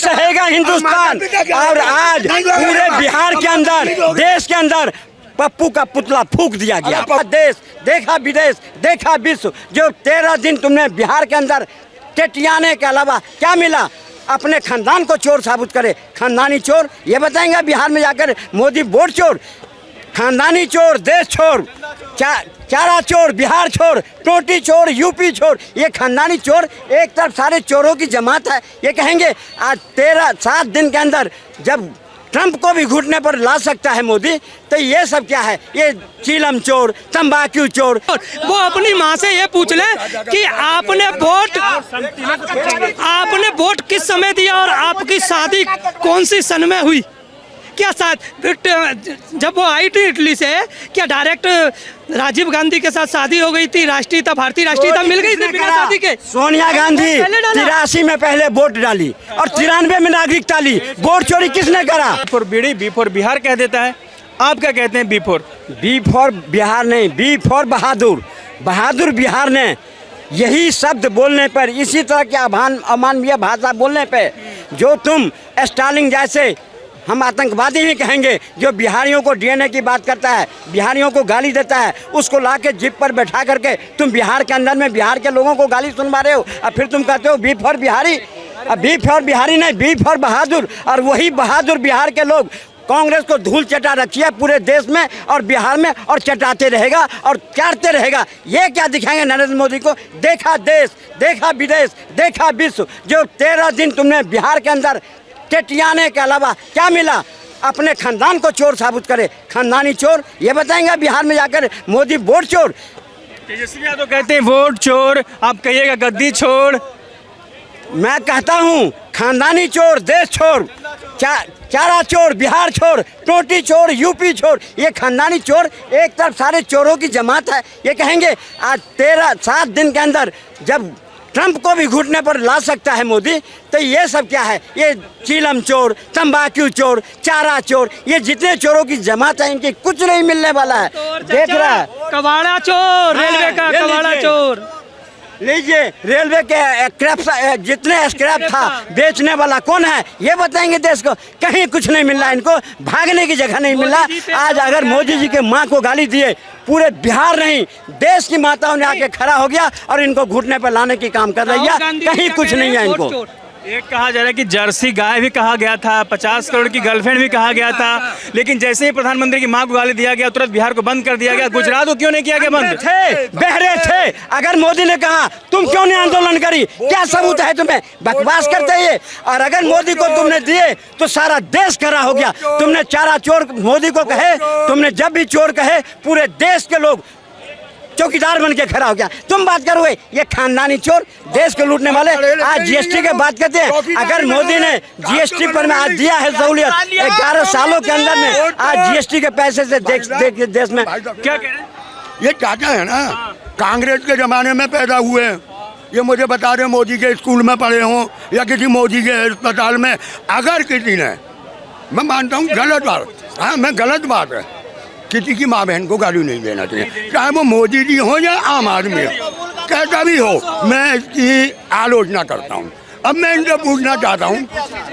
सहेगा हिंदुस्तान। और आज पूरे बिहार के अंदर, देश के अंदर पप्पू का पुतला फूंक दिया गया। देश देखा, विदेश देखा, विश्व। जो 13 दिन तुमने बिहार के अंदर टेटियाने के अलावा क्या मिला? अपने खानदान को चोर साबित करे, खानदानी चोर। ये बताएंगे बिहार में जाकर मोदी वोट चोर, खानदानी चोर, देश चोर, चारा चोर, बिहार चोर, टोटी चोर, यूपी चोर, ये खानदानी चोर। एक तरफ सारे चोरों की जमात है। ये कहेंगे आज 7 दिन के अंदर जब ट्रंप को भी घुटने पर ला सकता है मोदी, तो ये सब क्या है? ये चीलम चोर, तंबाकू चोर। वो अपनी माँ से ये पूछ ले कि आपने वोट किस समय दिया और आपकी शादी कौन सी सन में हुई? क्या जब वो आई थी इटली से, क्या डायरेक्ट राजीव गांधी के साथ शादी हो गई थी? राष्ट्रीयता, भारतीय राष्ट्रीयता मिल गई थी बिना शादी के? सोनिया गांधी 83 में पहले वोट डाली और 93 में नागरिकता ली। वोट चोरी किसने करा? फॉर बीड़ी, बी फॉर बिहार कह देता है। आप क्या कहते हैं? बी फॉर बिहार नहीं, बी फॉर बहादुर। बहादुर बिहार ने यही शब्द बोलने पर, इसी तरह के अमानवीय भाषा बोलने पे, जो तुम स्टालिन जैसे, हम आतंकवादी ही कहेंगे, जो बिहारियों को डीएनए की बात करता है, बिहारियों को गाली देता है, उसको ला के जिप पर बैठा करके तुम बिहार के अंदर में बिहार के लोगों को गाली सुनवा रहे हो। और फिर तुम कहते हो B for Bihari. B for Bihari नहीं, बी फॉर बहादुर। और वही बहादुर बिहार के लोग कांग्रेस को धूल चटा रखी है पूरे देश में और बिहार में, और चटाते रहेगा और चाटते रहेगा। ये क्या दिखाएंगे नरेंद्र मोदी को? देखा देश, देखा विदेश, देखा विश्व। जो 13 दिन तुमने बिहार के अंदर टेटियाने के अलावा क्या मिला? अपने खानदान को चोर साबित करे, खानदानी चोर। ये बताएंगे बिहार में जाकर मोदी वोट चोर। तेजस्वी यादव कहते हैं वोट चोर, आप कहिएगा गद्दी छोड़। मैं कहता हूँ खानदानी चोर, देश चोर, चारा चोर, बिहार चोर, टोटी चोर, यूपी चोर, ये खानदानी चोर। एक तरफ सारे चोरों की जमात है। ये कहेंगे आज 7 दिन के अंदर जब ट्रंप को भी घुटने पर ला सकता है मोदी, तो ये सब क्या है? ये चीलम चोर, तंबाकू चोर, चारा चोर, ये जितने चोरों की जमात है, इनकी कुछ नहीं मिलने वाला है। देख रहा है कबाड़ा चोर, रेलवे का कबाड़ा चोर। लीजिए, रेलवे के जितने स्क्रैप था बेचने वाला कौन है? ये बताएंगे देश को। कहीं कुछ नहीं मिल रहा, इनको भागने की जगह नहीं मिल रहा। आज अगर मोदी जी के माँ को गाली दिए, पूरे बिहार नहीं देश की माताओं ने आके खड़ा हो गया और इनको घुटने पर लाने की काम कर रही है। कहीं कुछ नहीं है इनको। एक कहा जा रहा है कि जर्सी गाय भी कहा गया था, 50 करोड़ की गर्लफ्रेंड भी कहा गया था, लेकिन जैसे ही प्रधानमंत्री की मां को गाली दिया गया तुरंत बिहार को बंद कर दिया गया। गुजरात को क्यों नहीं किया गया बंद? बहरे थे। अगर मोदी ने कहा तुम क्यों नहीं आंदोलन करी? क्या सबूत है तुम्हें? बकवास करते हैं। और अगर मोदी को तुमने दिए तो सारा देश खड़ा हो गया। तुमने चारा चोर मोदी को कहे, तुमने जब भी चोर कहे पूरे देश के लोग चौकीदार बन के खड़ा हो गया। तुम बात करोगे ये खानदानी चोर, देश को लूटने वाले। आज जीएसटी की बात करते हैं। अगर मोदी ने जीएसटी पर में आज दिया है सहूलियत, 11 सालों के अंदर में आज जीएसटी के पैसे से देश में क्या कह रहे हैं? ये चाचा है ना, कांग्रेस के जमाने में पैदा हुए। ये मुझे बता रहे मोदी के स्कूल में पढ़े हों या किसी मोदी के अस्पताल में। अगर किसी ने, मैं मानता हूँ गलत बात, हाँ मैं गलत बात है, किसी की माँ बहन को गाली नहीं देना चाहिए, चाहे वो मोदी जी हो या आम आदमी हो, कैसा भी हो। मैं इसकी आलोचना करता हूँ। अब मैं इनसे पूछना चाहता हूँ,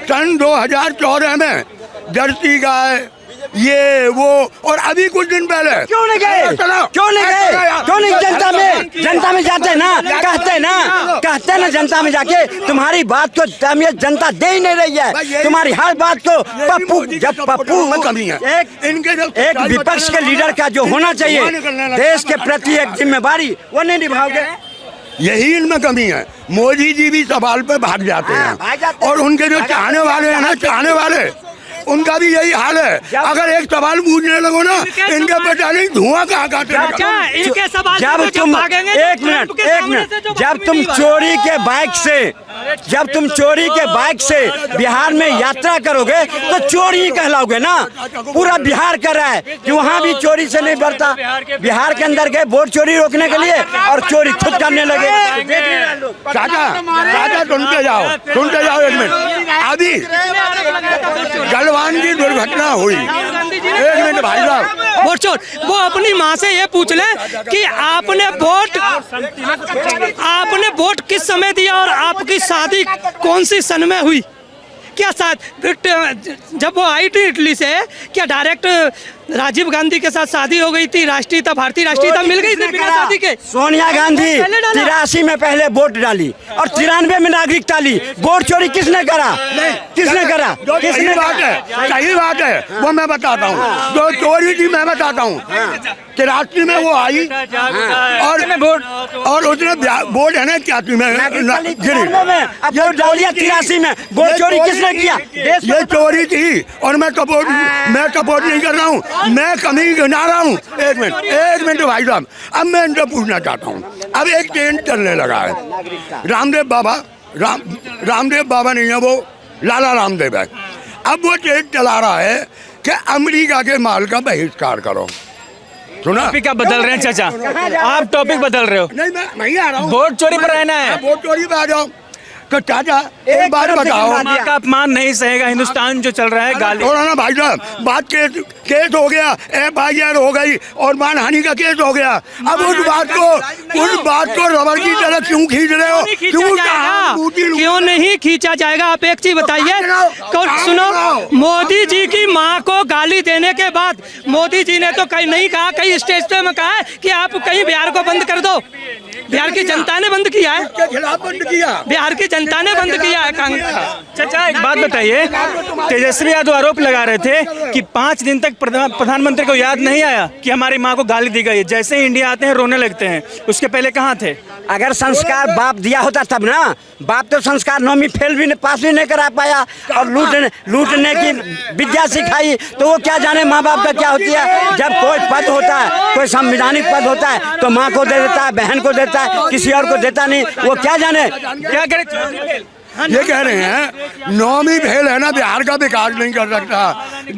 सन 2014 में जर्सी गाय, ये वो, और अभी कुछ दिन पहले क्यों नहीं गए? क्यों नहीं गए? क्यों नहीं? जनता में जाते ना, कहते ना जनता में जाके तुम्हारी बात को जनता दे ही नहीं रही है। तुम्हारी हर बात को पप्पू, जब पप्पू कमी है एक विपक्ष के लीडर का जो होना चाहिए देश के प्रति एक जिम्मेवारी, वो नहीं निभाओगे। यही इनमें कमी है। मोदी जी भी सवाल पे भाग जाते हैं और उनके जो चाहने वाले हैं ना, चाहने वाले, उनका भी यही हाल है। अगर एक सवाल पूछने लगो ना, इनके पता नहीं धुआं कहाँ काटे। जब तुम एक मिनट जब तुम चोरी के बाइक से बिहार में यात्रा करोगे तो चोरी ही कहलाओगे ना। पूरा बिहार कर रहा है कि वहाँ भी चोरी से नहीं बढ़ता। बिहार के अंदर गए वोट चोरी रोकने के लिए और चोरी खुद करने लगे। चाचा सुनते जाओ एक मिनट। अभी गलवान की दुर्घटना हुई, एक मिनट भाई साहब। वोट चोर, वो अपनी माँ से ये पूछ ले कि आपने वोट किस समय दिया और आपकी शादी कौन सी सन में हुई? क्या जब वो आई थी इटली से, क्या डायरेक्ट राजीव गांधी के साथ शादी हो गई थी? राष्ट्रीयता, भारतीय राष्ट्रीयता मिल गई थी बिना शादी के? सोनिया गांधी 83 में पहले वोट डाली और 93 में नागरिकता ली। वोट चोरी किसने करा? किसने करा? सही बात है, सही बात है, वो मैं बताता हूँ। जो चोरी थी मैं बताता हूँ। 83 में वो आई और उसने वोट है ना 83 में अब वोट डालिया 83 में। वोट चोरी किसने किया? ये चोरी थी और मैं सपोर्ट नहीं कर रहा हूँ, मैं कमी गिना रहा हूँ। एक मिनट भाई साहब, अब मैं इनसे पूछना चाहता हूँ। अब एक ट्रेन चलने लगा है, रामदेव बाबा नहीं है, वो लाला रामदेव है। अब वो ट्रेन चला रहा है कि अमेरिका के माल का बहिष्कार करो। सुना? टॉपिक आप बदल रहे हैं चाचा, आप टॉपिक बदल रहे हो। नहीं, मैं वहीं आ रहा हूँ। वोट चोरी पर रहना है। वोट चोरी पर आ जाओ। तो चाचा एक बात बताओ, माँ का अपमान नहीं सहेगा हिंदुस्तान जो चल रहा है। गाली थोड़ा ना भाई साहब, बात केस हो गया, FIR हो गई और मानहानि का केस हो गया। अब उस बात को रबर की तरह क्यों खींच रहे हो? क्यों नहीं खींचा जाएगा? आप एक चीज बताइए। सुनो, मोदी जी की माँ को गाली देने के बाद मोदी जी ने तो कहीं नहीं कहा, कहीं स्टेज पे में कहा है कि आप कहीं बिहार को बंद कर दो। बिहार की जनता ने बंद किया है, बंद किया, बिहार की जनता ने बंद किया है। चाचा एक बात बताइए, तेजस्वी यादव आरोप लगा रहे थे कि 5 दिन तक प्रधानमंत्री को याद नहीं आया कि हमारी माँ को गाली दी गई। जैसे ही इंडिया आते हैं रोने लगते हैं, उसके पहले कहाँ थे? अगर संस्कार बाप दिया होता तब ना। बाप तो संस्कार 9वीं फेल भी पास भी नहीं करा पाया और लूटने की विद्या सिखाई, तो वो क्या जाने माँ बाप का क्या होती है। जब कोई पद होता है, कोई संवैधानिक पद होता है, तो माँ को दे देता है, बहन को देता है, किसी और को देता नहीं। वो क्या जाने क्या करे? ये कह रहे हैं 9वीं फेल है ना, बिहार का विकास नहीं कर सकता।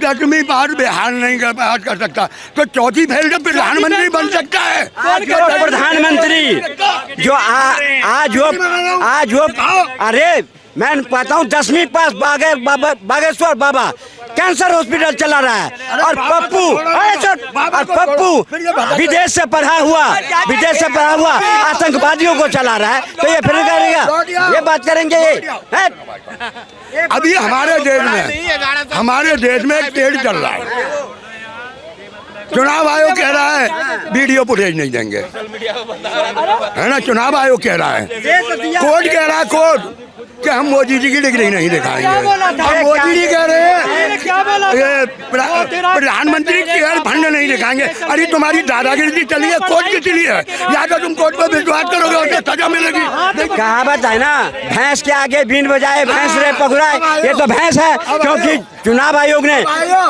10वीं पास बिहार नहीं कर सकता, तो 4थी फेल जब प्रधानमंत्री बन सकता है। प्रधानमंत्री जो आज वो अरे मैं कहता हूँ 10वीं पास बागेश्वर बाबा कैंसर हॉस्पिटल चला रहा है। और पप्पू विदेश से पढ़ा हुआ आतंकवादियों को चला रहा है, तो ये फिर करेगा, ये बात करेंगे ये। अभी हमारे देश में एक ट्रेंड चल रहा है। चुनाव आयोग कह रहा है वीडियो फुटेज नहीं देंगे, है ना? चुनाव आयोग कह रहा है, कोर्ट कह रहा है, कोर्ट कि हम मोदी जी की डिग्री नहीं दिखाएंगे। हम मोदी जी कह रहे हैं प्रधानमंत्री केयर फंड नहीं दिखाएंगे। अरे तुम्हारी दादागिरी चली है, कोर्ट की चली है, या तो तुम कोर्ट पर विश्वास करोगे उसे सजा मिलेगी। कहावत है ना, भैंस के आगे बीन बजाए भैंस रे पकड़ाए। ये तो भैंस है, क्योंकि चुनाव आयोग ने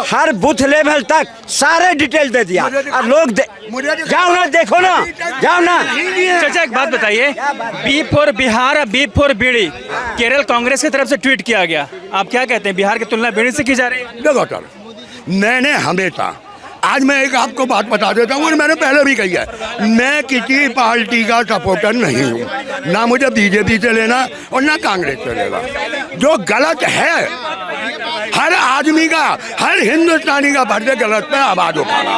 हर बूथ लेवल तक सारे डिटेल दे दिया और लोग जाओ ना, देखो ना, जाओ ना। चाचा एक बात बताइए, बी फॉर बिहार और बी फॉर बीड़ी केरल कांग्रेस की तरफ से ट्वीट किया गया, आप क्या कहते हैं? बिहार की तुलना बीड़ी से की जा रही है? देखो सर, मैंने हमेशा, आज मैं एक आपको बात बता देता हूँ और मैंने पहले भी कही है, मैं किसी पार्टी का सपोर्टर नहीं हूँ, ना मुझे बीजेपी से लेना और ना कांग्रेस से लेना। जो गलत है, हर आदमी का, हर हिंदुस्तानी का फर्ज गलत पे आवाज उठाना।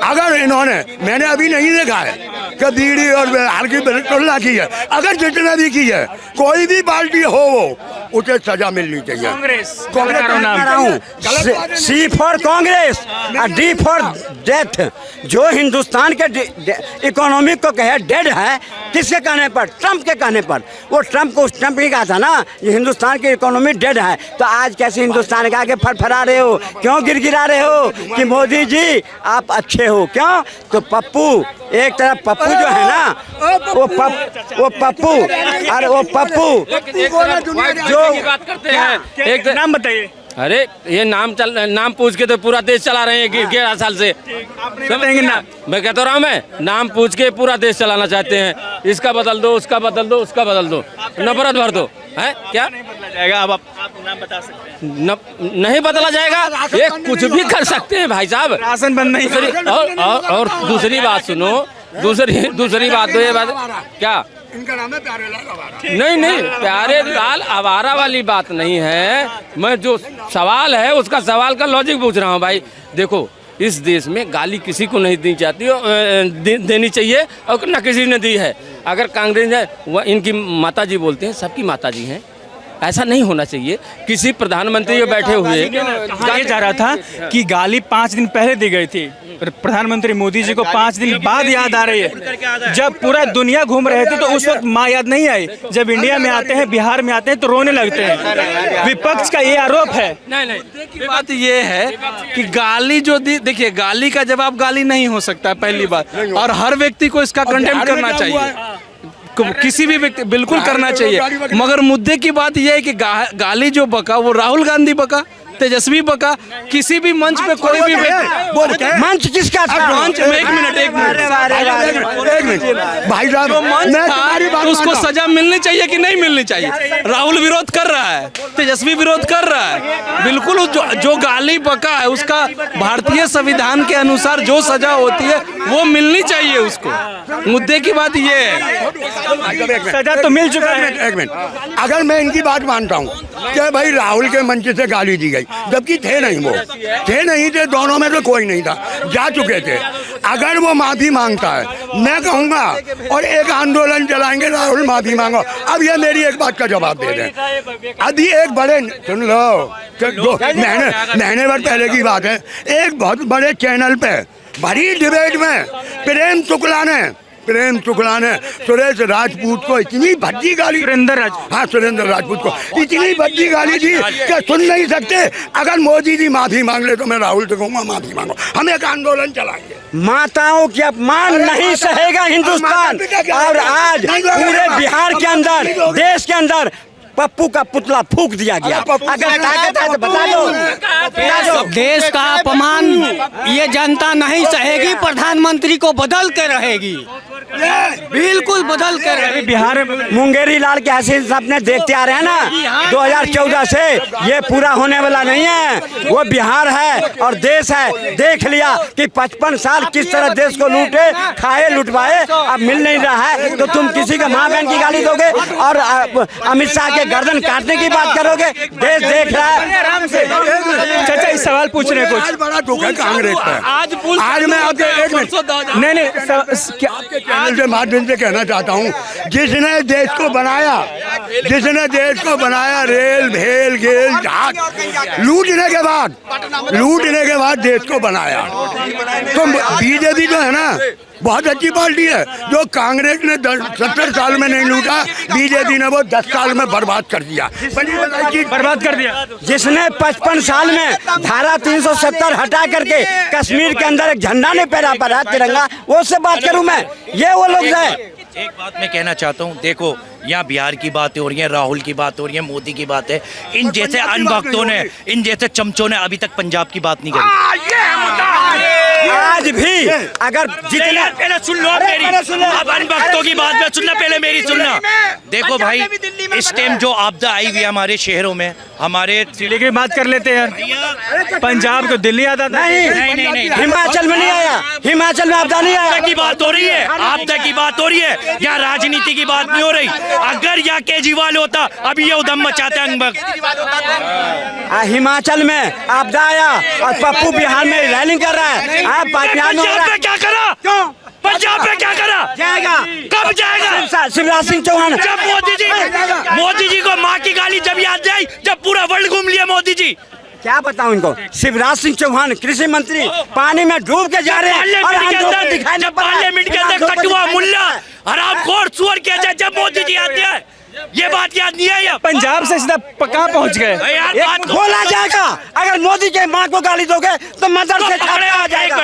अगर इन्होंने, मैंने अभी नहीं देखा है कि बीड़ी और बिहार की तुलना की है, अगर जितने भी की है, कोई भी पार्टी हो वो उसे सजा मिलनी चाहिए। कांग्रेस सी फॉर कांग्रेस और डी फॉर डेथ। जो हिंदुस्तान के इकोनॉमी को कहे डेड है, किसके कहने पर? ट्रम्प के कहने पर। वो ट्रम्प ही कहा था ना, ये हिंदुस्तान की इकोनॉमी डेड है। तो आज कैसे हिंदुस्तान के आगे फड़फड़ा रहे हो? क्यों गिड़गिड़ा रहे हो कि मोदी जी आप अच्छे हो? क्यों? तो पप्पू, एक तरफ पप्पू जो है ना, वो पप्पू और वो पप्पू जो बात करते हैं। एक नाम बताइए। अरे ये नाम पूछ के तो पूरा देश चला रहे हैं 11 साल से। समझेंगे ना, मैं कहता रहा हूँ, मैं नाम पूछ के पूरा देश चलाना चाहते हैं। इसका बदल दो, उसका बदल दो, उसका बदल दो, नफरत भर दो, है क्या? नहीं बदला जाएगा। अब आप नाम बता सकते हैं? नहीं बदला जाएगा, ये कुछ भी कर सकते हैं भाई साहब। राशन बंद नहीं। और दूसरी बात सुनो, दूसरी बात तो ये बात क्या, इनका नाम है प्यारे लाल आवारा। नहीं, प्यारे लाल आवारा वाली बात नहीं है। मैं जो सवाल है उसका सवाल का लॉजिक पूछ रहा हूँ भाई। देखो, इस देश में गाली किसी को नहीं देनी चाहिए और न किसी ने दी है। अगर कांग्रेस है, वह इनकी माताजी बोलते हैं, सबकी माताजी हैं, ऐसा नहीं होना चाहिए। किसी प्रधानमंत्री जो बैठे हुए कहा जा रहा था कि गाली 5 दिन पहले दी गई थी, प्रधानमंत्री मोदी जी को 5 दिन बाद याद आ रही है। जब पूरा दुनिया घूम रहे थे तो उस वक्त माँ याद नहीं आई, जब इंडिया में आते हैं, बिहार में आते हैं तो रोने लगते हैं। विपक्ष का ये आरोप है। की बात ये है कि गाली जो दी, देखिए गाली का जवाब गाली नहीं हो सकता पहली बात, और हर व्यक्ति को इसका कंडेम करना चाहिए, किसी भी व्यक्ति बिल्कुल करना चाहिए। मगर मुद्दे की बात यह है कि गाली जो बका वो राहुल गांधी बका, तेजस्वी बका, किसी भी मंच पे कोई भी मंच किसका था? मंच में एक मिनट भाई साहब जो मंच था तो उसको सजा मिलनी चाहिए कि नहीं मिलनी चाहिए? राहुल विरोध कर रहा है, तेजस्वी विरोध कर रहा है, बिल्कुल जो गाली बका है उसका भारतीय संविधान के अनुसार जो सजा होती है वो मिलनी चाहिए उसको। मुद्दे की बात ये है, सजा तो मिल चुका है। एक मिनट, अगर मैं इनकी बात मानता हूँ कि भाई राहुल के मंच से गाली दी गई, जबकि थे नहीं, वो थे नहीं थे, दोनों में तो कोई नहीं था, जा चुके थे। अगर वो माफी मांगता है मैं कहूँगा और एक आंदोलन चलाएंगे, राहुल माफी मांगो। अब ये मेरी एक बात का जवाब दे दें। अभी एक बड़े, सुन लो, महीने भर पहले की बात है, एक बहुत बड़े चैनल पे बड़ी डिबेट में प्रेम शुक्ला ने सुरेश राजपूत को इतनी भद्दी गाली, सुरेंद्र राजपूत को इतनी भद्दी गाली दी कि सुन नहीं सकते। अगर मोदी जी माफी मांग ले तो मैं राहुल से कहूँगा माफी मांगो, हम एक आंदोलन चलाएंगे। माताओं की अपमान नहीं सहेगा हिंदुस्तान। और आज पूरे बिहार के अंदर, देश के अंदर पप्पू का पुतला फूंक दिया गया। अगर ताकत है तो बता दो। देश का अपमान ये जनता नहीं सहेगी, प्रधानमंत्री को बदल के रहेगी, बिल्कुल बदल के रहेगी। बिहार में मुंगेरी लाल के हसीन सपने देखते आ रहे हैं ना 2014 से, ये पूरा होने वाला नहीं है। वो बिहार है और देश है। देख लिया कि 55 साल किस तरह देश को लूटे, खाए, लुटवाए, अब मिल नहीं रहा है तो तुम किसी का माँ बहन की गाली दोगे और अमित शाह के गर्दन काटने की बात करोगे। देश देख रहा है। चाचा इस सवाल पूछ रहे कुछ, बड़ा दुख है कांग्रेस पर। आज मैं आपके एक मिनट चैनल के माध्यम से कहना चाहता हूँ, जिसने देश को बनाया रेल भेल गेल जहाज लूटने के बाद देश को बनाया, तो बीजेपी जो है ना बहुत अच्छी पार्टी है। जो कांग्रेस ने 70 साल में नहीं लूटा, बीजेपी ने वो 10 साल में बर्बाद कर दिया। जिसने 55 साल में धारा 370 हटा करके कश्मीर के अंदर एक झंडा नहीं फहरा पा रहा, तिरंगा, वो से बात करूं मैं? ये वो लोग हैं। एक बात मैं कहना चाहता हूँ, देखो यहाँ बिहार की बात हो रही है, राहुल की बात हो रही है, मोदी की बात है, इन जैसे अनभक्तों ने, इन जैसे चमचों ने अभी तक पंजाब की बात नहीं करी। आज भी अगर जितना पहले सुन लो मेरी, अब अनभक्तों की बात में सुनना, पहले मेरी सुनना। देखो भाई, इस टाइम जो आपदा आई हुई है हमारे शहरों में, हमारे जिले की बात कर लेते हैं। पंजाब को दिल्ली आता था, नहीं, हिमाचल में नहीं आया, हिमाचल में आपदा नहीं आया। की बात हो रही है, आपदा की बात हो रही है, यहाँ राजनीति की बात नहीं हो रही। अगर यहाँ केजरीवाल होता, अभी ये उधम मचाते हिमाचल में आपदा आया और पप्पू बिहार में रैलिंग कर रहा है। पंजाब में क्या करा? पंजाब में क्या करा? जाएगा, कब जाएगा? शिवराज सिंह चौहान। जब मोदी जी को माँ की गाली जब याद आई, जब पूरा वर्ल्ड घूम लिया मोदी जी। क्या बताऊं इनको? शिवराज सिंह चौहान कृषि मंत्री पानी में डूब के जा रहे हैं और पार्लियामेंट के अंदर कटुआ मुल्ला हरामखोर सुअर किया जाए, जब मोदी जी आते हैं ये बात याद नहीं है। पंजाब से सीधा कहाँ पहुँच गए? बोला जाएगा। अगर मोदी के माँ को गाली दोगे तो मदर से